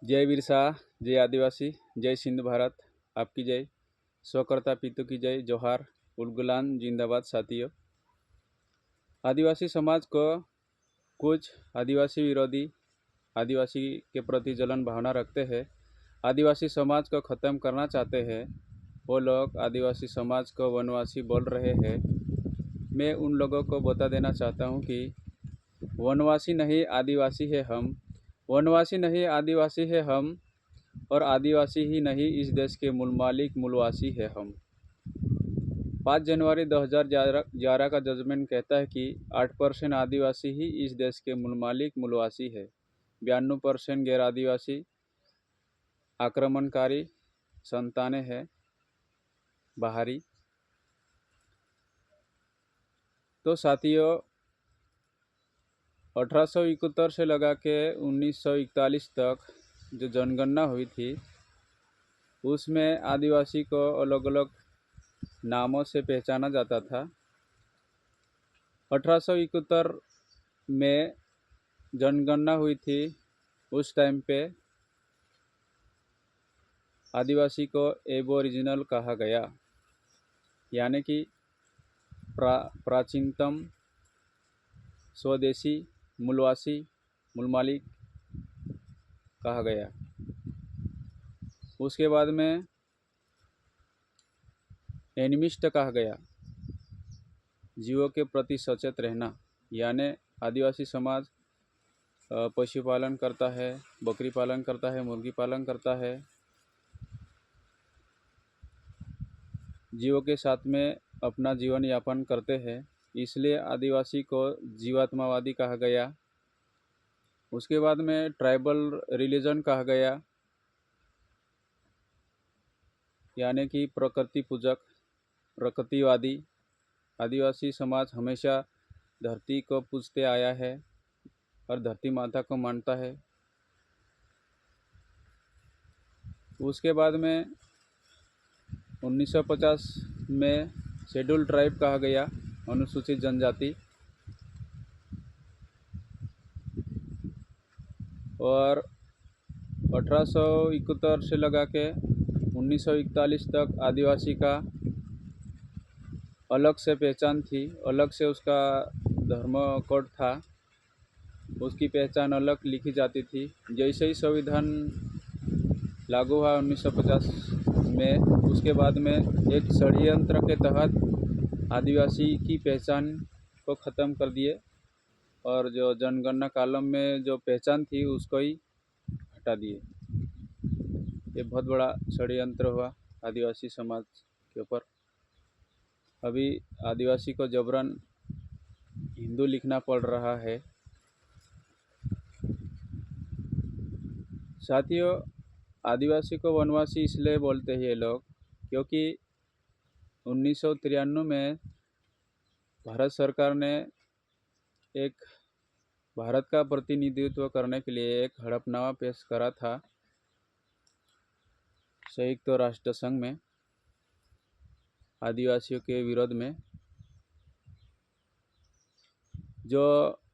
जय बिरसा, जय आदिवासी, जय सिंध भारत, आपकी जय। स्वकर्ता पितु की जय। जोहार, उलगुलान जिंदाबाद। साथियों, आदिवासी समाज को कुछ आदिवासी विरोधी आदिवासी के प्रति जलन भावना रखते हैं, आदिवासी समाज को ख़त्म करना चाहते हैं। वो लोग आदिवासी समाज को वनवासी बोल रहे हैं। मैं उन लोगों को बता देना चाहता हूँ कि वनवासी नहीं आदिवासी है हम, वनवासी नहीं आदिवासी है हम, और आदिवासी ही नहीं इस देश के मूल मालिक मूलवासी है हम। 5 जनवरी 2011 का जजमेंट कहता है कि 8% आदिवासी ही इस देश के मूल मालिक मूलवासी है। 92% गैर आदिवासी आक्रमणकारी संतानें हैं बाहरी। तो साथियों, 1871 से लगा के 1941 तक जो जनगणना हुई थी, उसमें आदिवासी को अलग अलग नामों से पहचाना जाता था। 1871 में जनगणना हुई थी, उस टाइम पे आदिवासी को एबोरिजिनल कहा गया, यानी कि प्राचीनतम स्वदेशी मूलवासी मूल मालिक कहा गया। उसके बाद में एनिमिस्ट कहा गया, जीवों के प्रति सचेत रहना, यानी आदिवासी समाज पशुपालन करता है, बकरी पालन करता है, मुर्गी पालन करता है, जीवों के साथ में अपना जीवन यापन करते हैं, इसलिए आदिवासी को जीवात्मावादी कहा गया। उसके बाद में ट्राइबल रिलीजन कहा गया, यानी कि प्रकृति पूजक, प्रकृतिवादी। आदिवासी समाज हमेशा धरती को पूजते आया है और धरती माता को मानता है। उसके बाद में 1950 में शेड्यूल ट्राइब कहा गया, अनुसूचित जनजाति। और 1871 से लगा के 1941 तक आदिवासी का अलग से पहचान थी, अलग से उसका धर्म कोड था, उसकी पहचान अलग लिखी जाती थी। जैसे ही संविधान लागू हुआ 1950 में, उसके बाद में एक षड्यंत्र के तहत आदिवासी की पहचान को ख़त्म कर दिए और जो जनगणना कॉलम में जो पहचान थी उसको ही हटा दिए। ये बहुत बड़ा षड्यंत्र हुआ आदिवासी समाज के ऊपर। अभी आदिवासी को जबरन हिंदू लिखना पड़ रहा है। साथियों, आदिवासी को वनवासी इसलिए बोलते हैं ये लोग क्योंकि 1993 में भारत सरकार ने एक भारत का प्रतिनिधित्व करने के लिए एक हड़पनामा पेश करा था संयुक्त राष्ट्र संघ में आदिवासियों के विरोध में। जो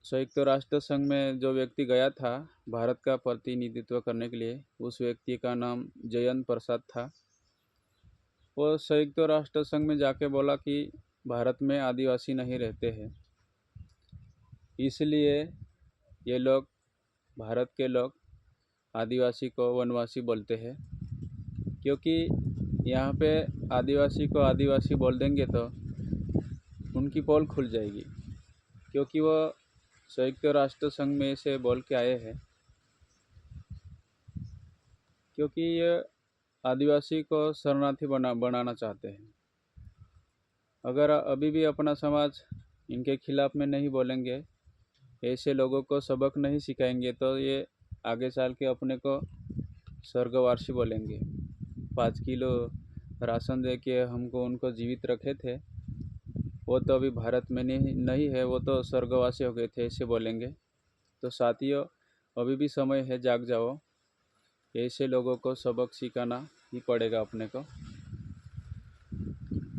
संयुक्त राष्ट्र संघ में जो व्यक्ति गया था भारत का प्रतिनिधित्व करने के लिए, उस व्यक्ति का नाम जयंत प्रसाद था। वो संयुक्त राष्ट्र संघ में जाके बोला कि भारत में आदिवासी नहीं रहते हैं, इसलिए ये लोग, भारत के लोग, आदिवासी को वनवासी बोलते हैं। क्योंकि यहाँ पे आदिवासी को आदिवासी बोल देंगे तो उनकी पोल खुल जाएगी, क्योंकि वो संयुक्त राष्ट्र संघ में से बोल के आए हैं। क्योंकि ये आदिवासी को शरणार्थी बनाना चाहते हैं। अगर अभी भी अपना समाज इनके खिलाफ़ में नहीं बोलेंगे, ऐसे लोगों को सबक नहीं सिखाएंगे, तो ये आगे चल के अपने को स्वर्गवासी बोलेंगे। 5 किलो राशन दे के हमको उनको जीवित रखे थे, वो तो अभी भारत में नहीं है, वो तो स्वर्गवासी हो गए थे, ऐसे बोलेंगे। तो साथियों, अभी भी समय है, जाग जाओ। ऐसे लोगों को सबक सिखाना ही पड़ेगा अपने को।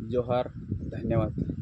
जोहार, धन्यवाद।